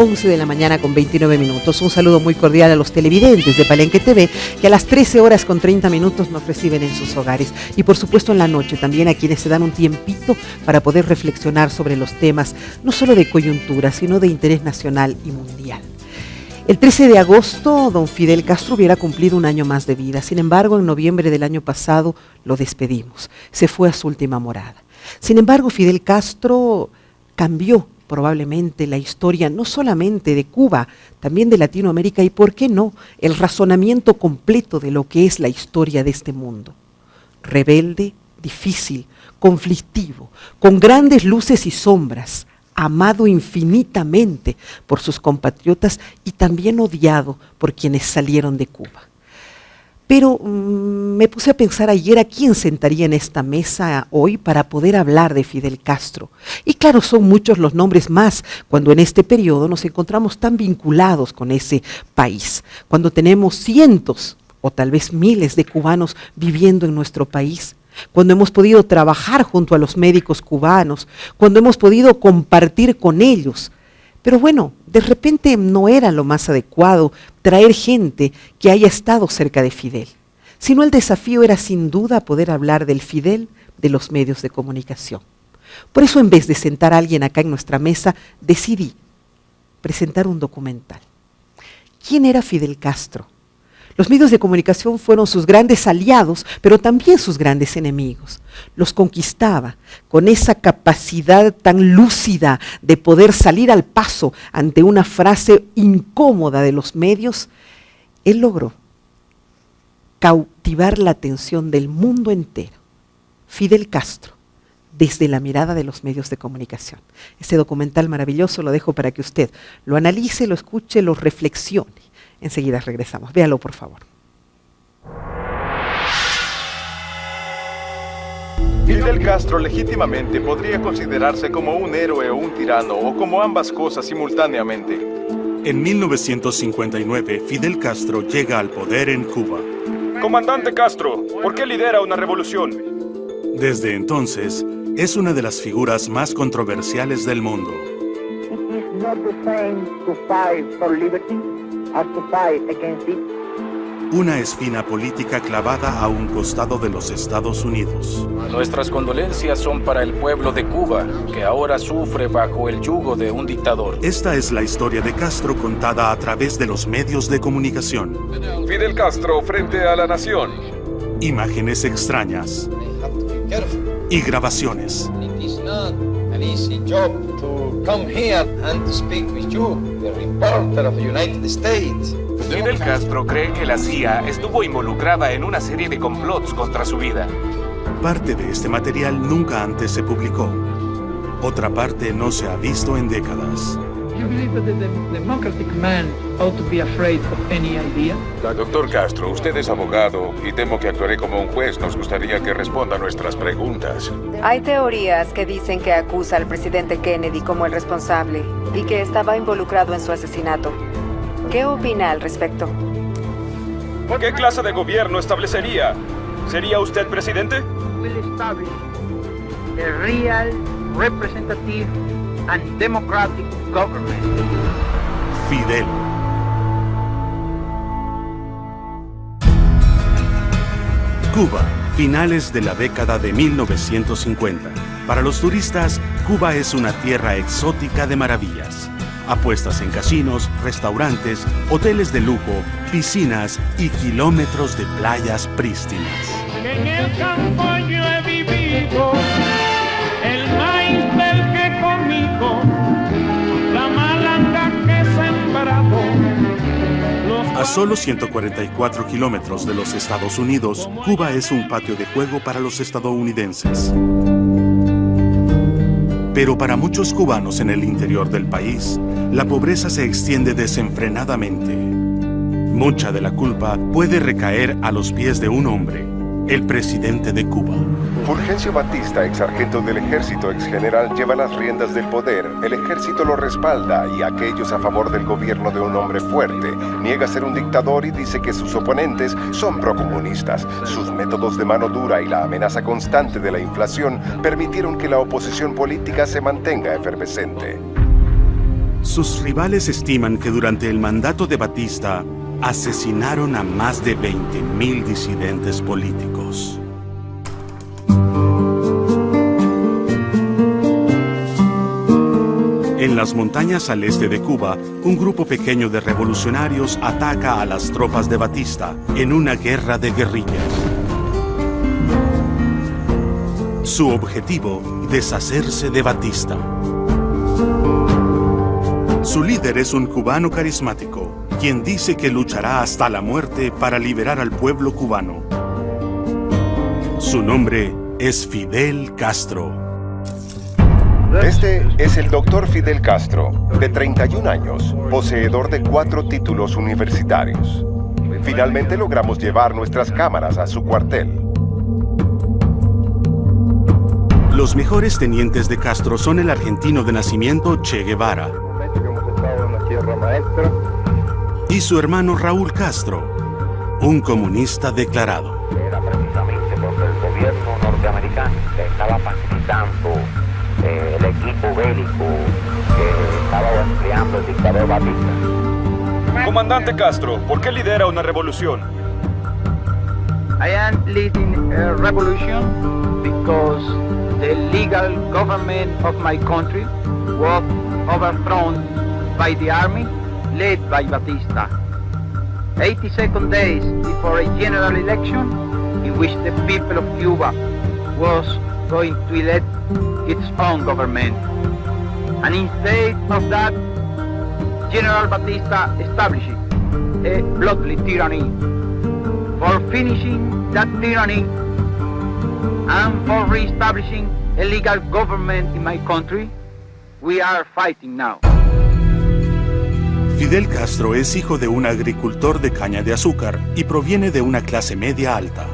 11 de la mañana con 29 minutos. Un saludo muy cordial a los televidentes de Palenque TV, que a las 13 horas con 30 minutos nos reciben en sus hogares. Y por supuesto en la noche también a quienes se dan un tiempito para poder reflexionar sobre los temas, no solo de coyuntura, sino de interés nacional y mundial. El 13 de agosto, don Fidel Castro hubiera cumplido un año más de vida. Sin embargo, en noviembre del año pasado lo despedimos. Se fue a su última morada. Sin embargo, Fidel Castro cambió probablemente la historia no solamente de Cuba, también de Latinoamérica y, ¿por qué no?, el razonamiento completo de lo que es la historia de este mundo. Rebelde, difícil, conflictivo, con grandes luces y sombras, amado infinitamente por sus compatriotas y también odiado por quienes salieron de Cuba. Pero me puse a pensar ayer a quién sentaría en esta mesa hoy para poder hablar de Fidel Castro. Y claro, son muchos los nombres más cuando en este periodo nos encontramos tan vinculados con ese país, cuando tenemos cientos o tal vez miles de cubanos viviendo en nuestro país, cuando hemos podido trabajar junto a los médicos cubanos, cuando hemos podido compartir con ellos. Pero bueno, de repente no era lo más adecuado traer gente que haya estado cerca de Fidel, sino el desafío era sin duda poder hablar del Fidel de los medios de comunicación. Por eso, en vez de sentar a alguien acá en nuestra mesa, decidí presentar un documental. ¿Quién era Fidel Castro? Los medios de comunicación fueron sus grandes aliados, pero también sus grandes enemigos. Los conquistaba con esa capacidad tan lúcida de poder salir al paso ante una frase incómoda de los medios. Él logró cautivar la atención del mundo entero. Fidel Castro, desde la mirada de los medios de comunicación. Este documental maravilloso lo dejo para que usted lo analice, lo escuche, lo reflexione. Enseguida regresamos. Véalo, por favor. Fidel Castro legítimamente podría considerarse como un héroe o un tirano, o como ambas cosas simultáneamente. En 1959, Fidel Castro llega al poder en Cuba. Comandante Castro, ¿por qué lidera una revolución? Desde entonces, es una de las figuras más controversiales del mundo. It is not the same to fight for liberty as to fight against it. Una espina política clavada a un costado de los Estados Unidos. Nuestras condolencias son para el pueblo de Cuba, que ahora sufre bajo el yugo de un dictador. Esta es la historia de Castro contada a través de los medios de comunicación. Fidel Castro frente a la nación. Imágenes extrañas y grabaciones. An easy job to come here and to speak with you, the reporter of the United States. Fidel Castro cree que la CIA estuvo involucrada en una serie de complots contra su vida. Parte de este material nunca antes se publicó. Otra parte no se ha visto en décadas. Doctor Castro, usted es abogado y temo que actuaré como un juez. Nos gustaría que responda a nuestras preguntas. Hay teorías que dicen que acusa al presidente Kennedy como el responsable y que estaba involucrado en su asesinato. ¿Qué opina al respecto? ¿Qué clase de gobierno establecería? ¿Sería usted presidente? Will establish a real, representative and democratic government. Fidel. Cuba, finales de la década de 1950. Para los turistas, Cuba es una tierra exótica de maravillas. Apuestas en casinos, restaurantes, hoteles de lujo, piscinas y kilómetros de playas prístinas. En el campo yo he vivido, el maíz del que he comido, la malanga que he sembrado. A solo 144 kilómetros de los Estados Unidos, Cuba es un patio de juego para los estadounidenses. Pero para muchos cubanos en el interior del país, la pobreza se extiende desenfrenadamente. Mucha de la culpa puede recaer a los pies de un hombre, el presidente de Cuba. Fulgencio Batista, ex sargento del ejército, ex general, lleva las riendas del poder. El ejército lo respalda y aquellos a favor del gobierno de un hombre fuerte. Niega ser un dictador y dice que sus oponentes son procomunistas. Sus métodos de mano dura y la amenaza constante de la inflación permitieron que la oposición política se mantenga efervescente. Sus rivales estiman que durante el mandato de Batista asesinaron a más de 20.000 disidentes políticos. En las montañas al este de Cuba, un grupo pequeño de revolucionarios ataca a las tropas de Batista en una guerra de guerrillas. Su objetivo, deshacerse de Batista. Su líder es un cubano carismático, quien dice que luchará hasta la muerte para liberar al pueblo cubano. Su nombre es Fidel Castro. Este es el Dr. Fidel Castro, de 31 años, poseedor de 4 títulos universitarios. Finalmente logramos llevar nuestras cámaras a su cuartel. Los mejores tenientes de Castro son el argentino de nacimiento Che Guevara y su hermano Raúl Castro, un comunista declarado. Era precisamente porque el gobierno norteamericano estaba facilitando el equipo bélico que estaba empleando el dictador Batista. Comandante Castro, ¿por qué lidera una revolución? I am leading a revolution because the legal government of my country was overthrown by the army led by Batista. 82 days before a general election in which the people of Cuba was going to elect its own government. And instead of that, General Batista established a bloody tyranny. For finishing that tyranny and for re-establishing a legal government in my country, we are fighting now. Fidel Castro es hijo de un agricultor de caña de azúcar y proviene de una clase media alta.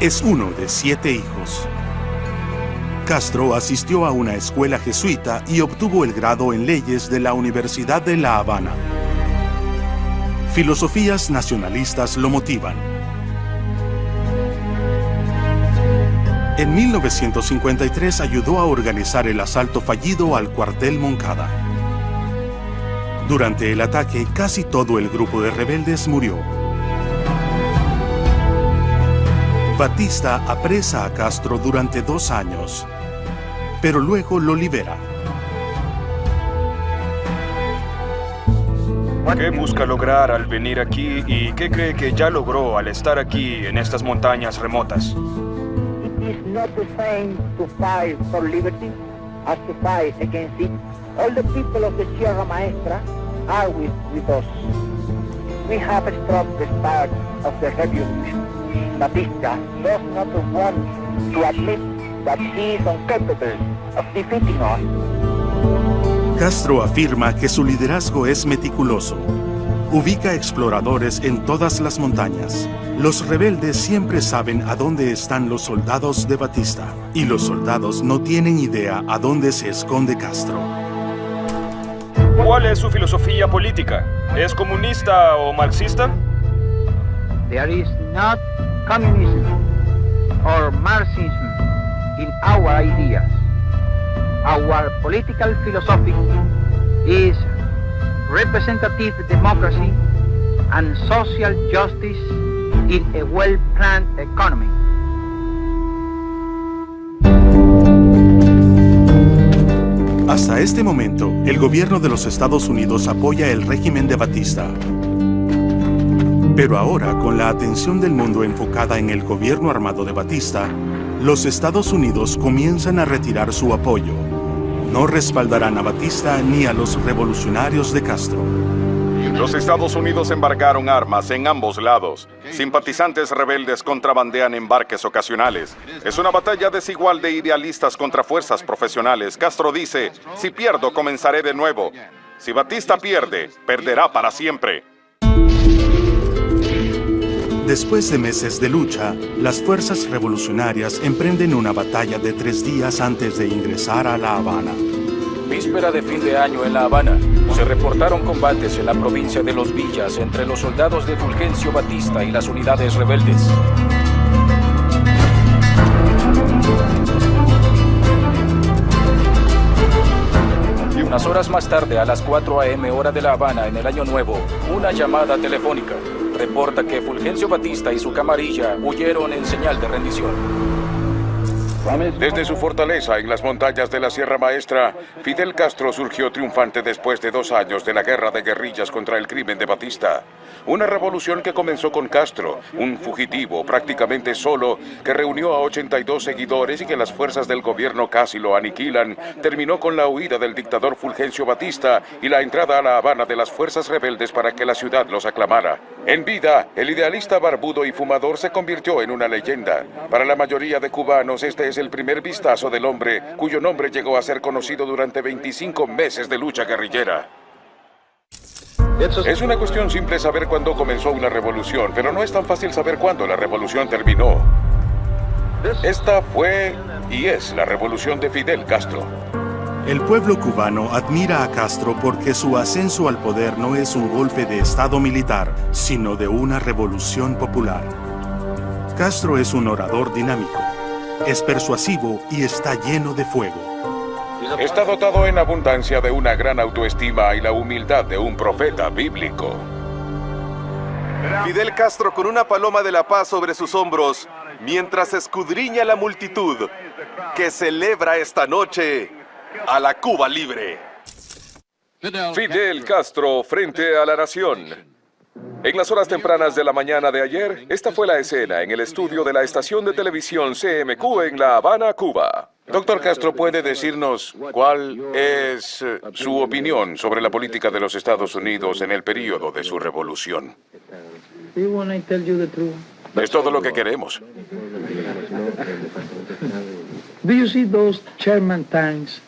Es uno de 7 hijos. Castro asistió a una escuela jesuita y obtuvo el grado en leyes de la Universidad de La Habana. Filosofías nacionalistas lo motivan. En 1953 ayudó a organizar el asalto fallido al cuartel Moncada. Durante el ataque, casi todo el grupo de rebeldes murió. Batista apresa a Castro durante 2 años, pero luego lo libera. ¿Qué busca lograr al venir aquí y qué cree que ya logró al estar aquí en estas montañas remotas? It is not the same to fight for liberty as to fight against it. All the people of the Sierra Maestra are with us. We have struck the start of the revolution. Batista does not want to admit that he is incapable of defeating us. Castro afirma que su liderazgo es meticuloso. Ubica exploradores en todas las montañas. Los rebeldes siempre saben a dónde están los soldados de Batista, y los soldados no tienen idea a dónde se esconde Castro. ¿Cuál es su filosofía política? ¿Es comunista o marxista? There is not communism or Marxism in our ideas. Our political philosophy is representative democracy and social justice in a well-planned economy. Hasta este momento, el gobierno de los Estados Unidos apoya el régimen de Batista. Pero ahora, con la atención del mundo enfocada en el gobierno armado de Batista, los Estados Unidos comienzan a retirar su apoyo. No respaldarán a Batista ni a los revolucionarios de Castro. Los Estados Unidos embargaron armas en ambos lados. Simpatizantes rebeldes contrabandean embarques ocasionales. Es una batalla desigual de idealistas contra fuerzas profesionales. Castro dice, si pierdo, comenzaré de nuevo. Si Batista pierde, perderá para siempre. Después de meses de lucha, las fuerzas revolucionarias emprenden una batalla de 3 días antes de ingresar a La Habana. Víspera de fin de año en La Habana, se reportaron combates en la provincia de Los Villas entre los soldados de Fulgencio Batista y las unidades rebeldes. Unas horas más tarde, a las 4 a.m. hora de La Habana, en el Año Nuevo, una llamada telefónica reporta que Fulgencio Batista y su camarilla huyeron en señal de rendición. Desde su fortaleza en las montañas de la Sierra Maestra, Fidel Castro surgió triunfante después de 2 años de la guerra de guerrillas contra el crimen de Batista. Una revolución que comenzó con Castro, un fugitivo prácticamente solo que reunió a 82 seguidores y que las fuerzas del gobierno casi lo aniquilan, terminó con la huida del dictador Fulgencio Batista y la entrada a La Habana de las fuerzas rebeldes para que la ciudad los aclamara. En vida, el idealista barbudo y fumador se convirtió en una leyenda. Para la mayoría de cubanos, este es el primer vistazo del hombre cuyo nombre llegó a ser conocido durante 25 meses de lucha guerrillera. Es una cuestión simple saber cuándo comenzó una revolución, pero no es tan fácil saber cuándo la revolución terminó. Esta fue y es la revolución de Fidel Castro. El pueblo cubano admira a Castro porque su ascenso al poder no es un golpe de estado militar, sino de una revolución popular. Castro es un orador dinámico, es persuasivo y está lleno de fuego. Está dotado en abundancia de una gran autoestima y la humildad de un profeta bíblico. Fidel Castro con una paloma de la paz sobre sus hombros, mientras escudriña la multitud que celebra esta noche a la Cuba libre. Fidel Castro frente a la nación. En las horas tempranas de la mañana de ayer, esta fue la escena en el estudio de la estación de televisión CMQ en La Habana, Cuba. Doctor Castro, ¿puede decirnos cuál es su opinión sobre la política de los Estados Unidos en el periodo de su revolución? Es todo lo que queremos. Do you see those Sherman tanks?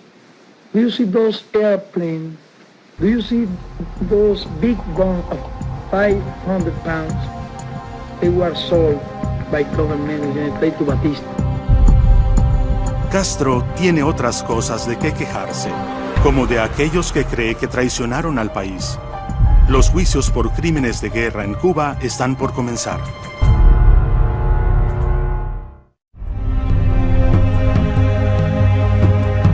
Do you see those airplanes? Do you see those big guns of 500 pounds? They were sold by government in the United States to Batista. Castro tiene otras cosas de qué quejarse, como de aquellos que cree que traicionaron al país. Los juicios por crímenes de guerra en Cuba están por comenzar.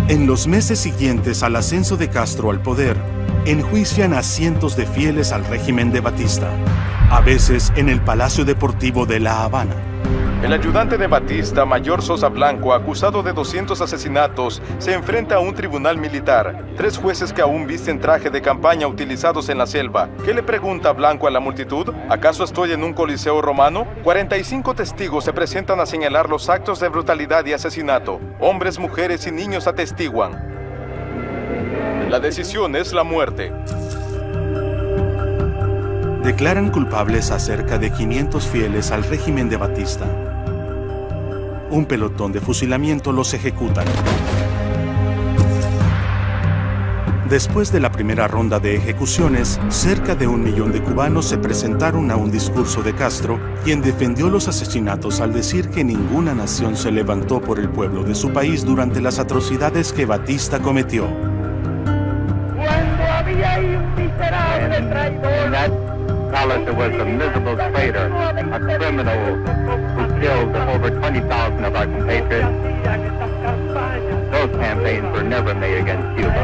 En los meses siguientes al ascenso de Castro al poder, enjuician a cientos de fieles al régimen de Batista, a veces en el Palacio Deportivo de La Habana. El ayudante de Batista, Mayor Sosa Blanco, acusado de 200 asesinatos, se enfrenta a un tribunal militar. 3 jueces que aún visten traje de campaña utilizados en la selva. ¿Qué le pregunta Blanco a la multitud? ¿Acaso estoy en un coliseo romano? 45 testigos se presentan a señalar los actos de brutalidad y asesinato. Hombres, mujeres y niños atestiguan. La decisión es la muerte. Declaran culpables a cerca de 500 fieles al régimen de Batista. Un pelotón de fusilamiento los ejecutan. Después de la primera ronda de ejecuciones, cerca de 1 millón de cubanos se presentaron a un discurso de Castro, quien defendió los asesinatos al decir que ninguna nación se levantó por el pueblo de su país durante las atrocidades que Batista cometió. Cuando había un miserable traidor. Alice was a miserable traitor, a criminal who killed over 20,000 of our compatriots. Those campaigns were never made against Cuba.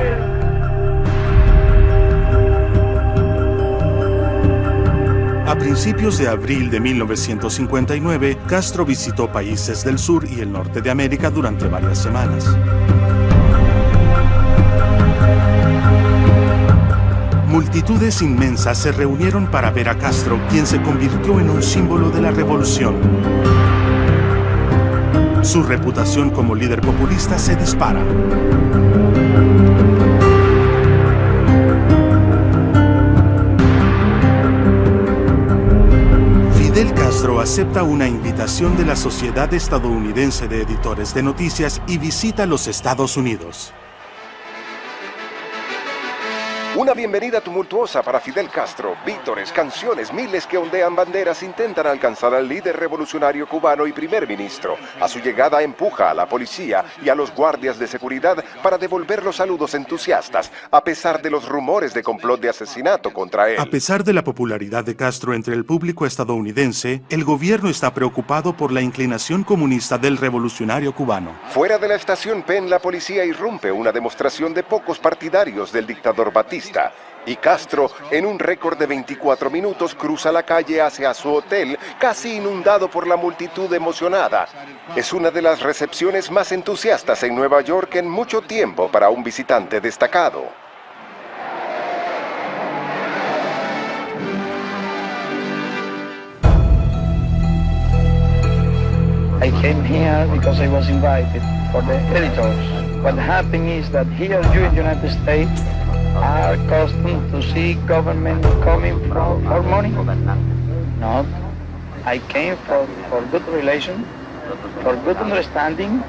A principios de abril de 1959, Castro visitó países del sur y el norte de América durante varias semanas. Multitudes inmensas se reunieron para ver a Castro, quien se convirtió en un símbolo de la revolución. Su reputación como líder populista se dispara. Fidel Castro acepta una invitación de la Sociedad Estadounidense de Editores de Noticias y visita los Estados Unidos. Una bienvenida tumultuosa para Fidel Castro. Vítores, canciones, miles que ondean banderas intentan alcanzar al líder revolucionario cubano y primer ministro. A su llegada empuja a la policía y a los guardias de seguridad para devolver los saludos entusiastas, a pesar de los rumores de complot de asesinato contra él. A pesar de la popularidad de Castro entre el público estadounidense, el gobierno está preocupado por la inclinación comunista del revolucionario cubano. Fuera de la estación Penn, la policía irrumpe una demostración de pocos partidarios del dictador Batista. Y Castro, en un récord de 24 minutos, cruza la calle hacia su hotel, casi inundado por la multitud emocionada. Es una de las recepciones más entusiastas en Nueva York en mucho tiempo para un visitante destacado. I came here because I was invited for the editors. What happened is that here you in the United States are accustomed to see government coming from for money. No, I came for good relations, for good understanding,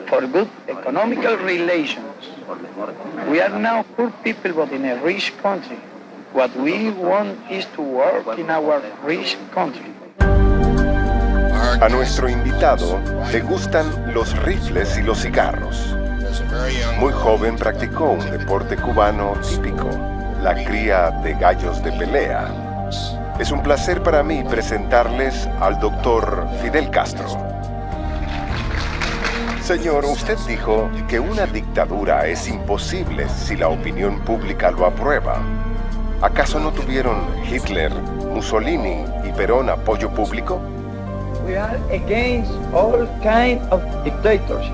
for good economical relations. We are now poor people but in a rich country. What we want is to work in our rich country. A nuestro invitado le gustan los rifles y los cigarros. Muy joven practicó un deporte cubano típico, la cría de gallos de pelea. Es un placer para mí presentarles al doctor Fidel Castro. Señor, usted dijo que una dictadura es imposible si la opinión pública lo aprueba. ¿Acaso no tuvieron Hitler, Mussolini y Perón apoyo público? We are against all kind of dictatorship.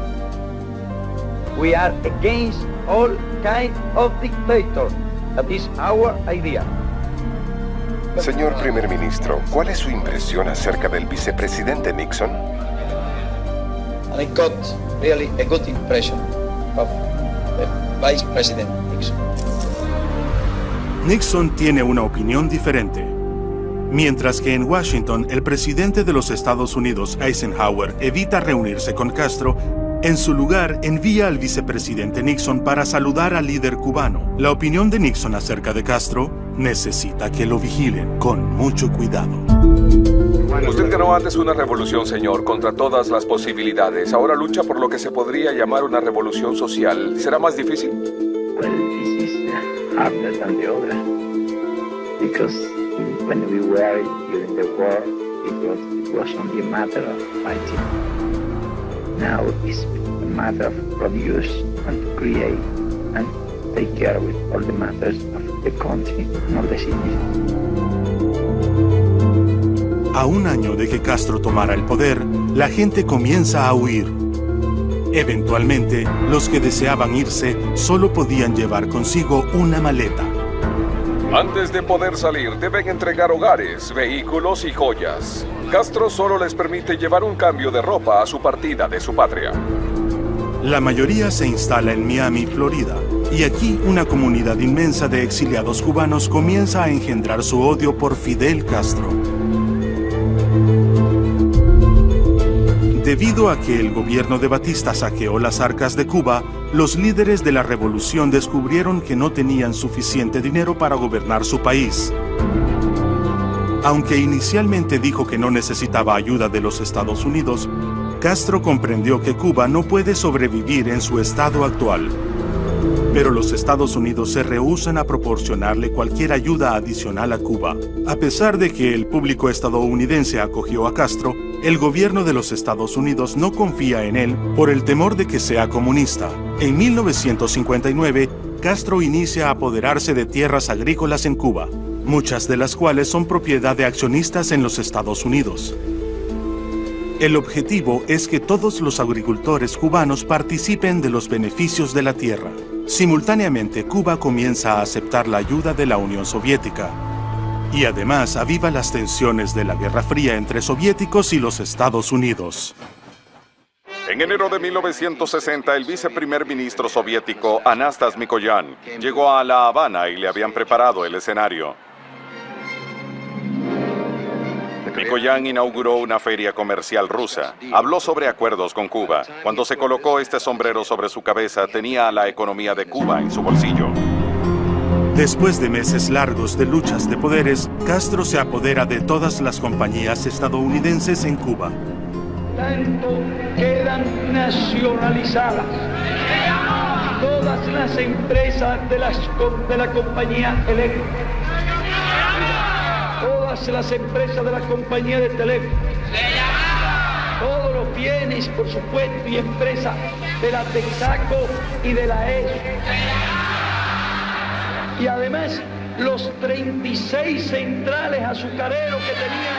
We are against all kind of dictator. That is our idea. Señor primer ministro, ¿cuál es su impresión acerca del vicepresidente Nixon? And I got really a good impression of the Vice President Nixon. Nixon tiene una opinión diferente. Mientras que en Washington, el presidente de los Estados Unidos, Eisenhower, evita reunirse con Castro, en su lugar envía al vicepresidente Nixon para saludar al líder cubano. La opinión de Nixon acerca de Castro necesita que lo vigilen con mucho cuidado. Usted ganó antes una revolución, señor, contra todas las posibilidades. Ahora lucha por lo que se podría llamar una revolución social. ¿Será más difícil? Well, this is harder than the other. Because when we were during the war, it was only a matter of fighting. Now it's a matter of produce and to create and take care with all the matters of the country and all the cities. A un año de que Castro tomara el poder, la gente comienza a huir. Eventualmente, los que deseaban irse solo podían llevar consigo una maleta. Antes de poder salir, deben entregar hogares, vehículos y joyas. Castro solo les permite llevar un cambio de ropa a su partida de su patria. La mayoría se instala en Miami, Florida, y aquí una comunidad inmensa de exiliados cubanos comienza a engendrar su odio por Fidel Castro. Debido a que el gobierno de Batista saqueó las arcas de Cuba, los líderes de la revolución descubrieron que no tenían suficiente dinero para gobernar su país. Aunque inicialmente dijo que no necesitaba ayuda de los Estados Unidos, Castro comprendió que Cuba no puede sobrevivir en su estado actual. Pero los Estados Unidos se rehúsan a proporcionarle cualquier ayuda adicional a Cuba. A pesar de que el público estadounidense acogió a Castro, el gobierno de los Estados Unidos no confía en él por el temor de que sea comunista. En 1959, Castro inicia a apoderarse de tierras agrícolas en Cuba, muchas de las cuales son propiedad de accionistas en los Estados Unidos. El objetivo es que todos los agricultores cubanos participen de los beneficios de la tierra. Simultáneamente, Cuba comienza a aceptar la ayuda de la Unión Soviética. Y además aviva las tensiones de la Guerra Fría entre soviéticos y los Estados Unidos. En enero de 1960, el viceprimer ministro soviético Anastas Mikoyan llegó a La Habana y le habían preparado el escenario. Mikoyan inauguró una feria comercial rusa. Habló sobre acuerdos con Cuba. Cuando se colocó este sombrero sobre su cabeza, tenía a la economía de Cuba en su bolsillo. Después de meses largos de luchas de poderes, Castro se apodera de todas las compañías estadounidenses en Cuba. Tanto quedan nacionalizadas todas las empresas de la compañía eléctrica, todas las empresas de la compañía de teléfono, todos los bienes, por supuesto, y empresas de la Texaco y de la ESO. Y además, los 36 centrales azucareros que tenían.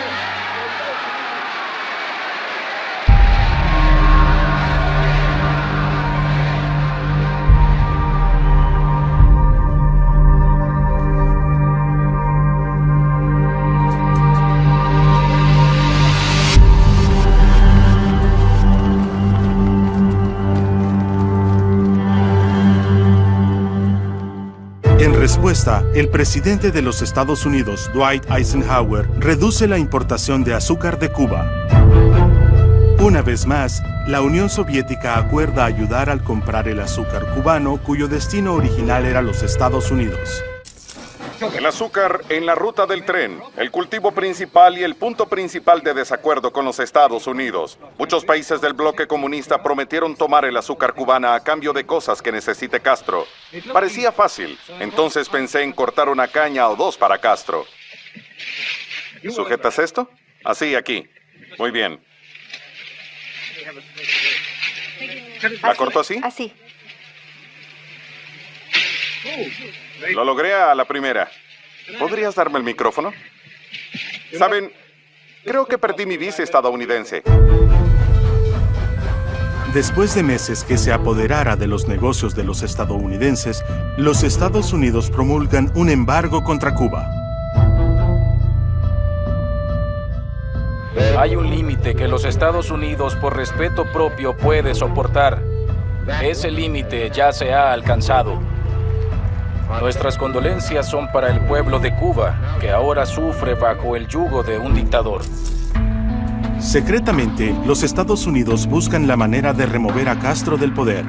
En respuesta, el presidente de los Estados Unidos, Dwight Eisenhower, reduce la importación de azúcar de Cuba. Una vez más, la Unión Soviética acuerda ayudar al comprar el azúcar cubano, cuyo destino original era los Estados Unidos. El azúcar en la ruta del tren, el cultivo principal y el punto principal de desacuerdo con los Estados Unidos. Muchos países del bloque comunista prometieron tomar el azúcar cubana a cambio de cosas que necesite Castro. Parecía fácil, entonces pensé en cortar una caña o dos para Castro. ¿Sujetas esto? Así, aquí. Muy bien. ¿La corto así? Así. Lo logré a la primera. ¿Podrías darme el micrófono? Saben, creo que perdí mi visa estadounidense. Después de meses que se apoderara de los negocios de los estadounidenses, los Estados Unidos promulgan un embargo contra Cuba. Hay un límite que los Estados Unidos, por respeto propio, puede soportar. Ese límite ya se ha alcanzado. Nuestras condolencias son para el pueblo de Cuba, que ahora sufre bajo el yugo de un dictador. Secretamente, los Estados Unidos buscan la manera de remover a Castro del poder.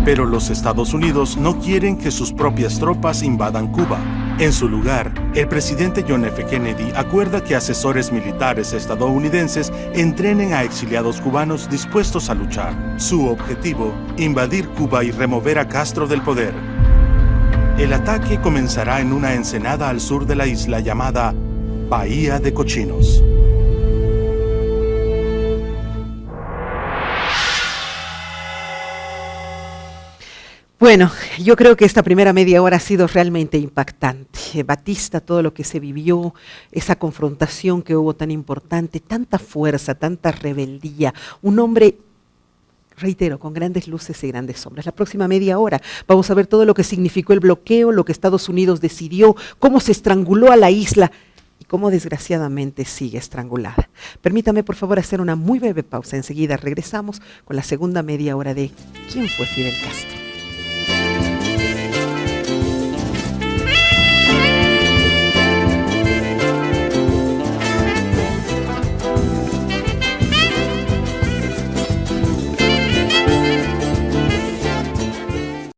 Pero los Estados Unidos no quieren que sus propias tropas invadan Cuba. En su lugar, el presidente John F. Kennedy acuerda que asesores militares estadounidenses entrenen a exiliados cubanos dispuestos a luchar. Su objetivo, invadir Cuba y remover a Castro del poder. El ataque comenzará en una ensenada al sur de la isla llamada Bahía de Cochinos. Bueno, yo creo que esta primera media hora ha sido realmente impactante. Batista, todo lo que se vivió, esa confrontación que hubo tan importante, tanta fuerza, tanta rebeldía, un hombre, reitero, con grandes luces y grandes sombras. La próxima media hora vamos a ver todo lo que significó el bloqueo, lo que Estados Unidos decidió, cómo se estranguló a la isla y cómo desgraciadamente sigue estrangulada. Permítame por favor hacer una muy breve pausa. Enseguida regresamos con la segunda media hora de ¿Quién fue Fidel Castro?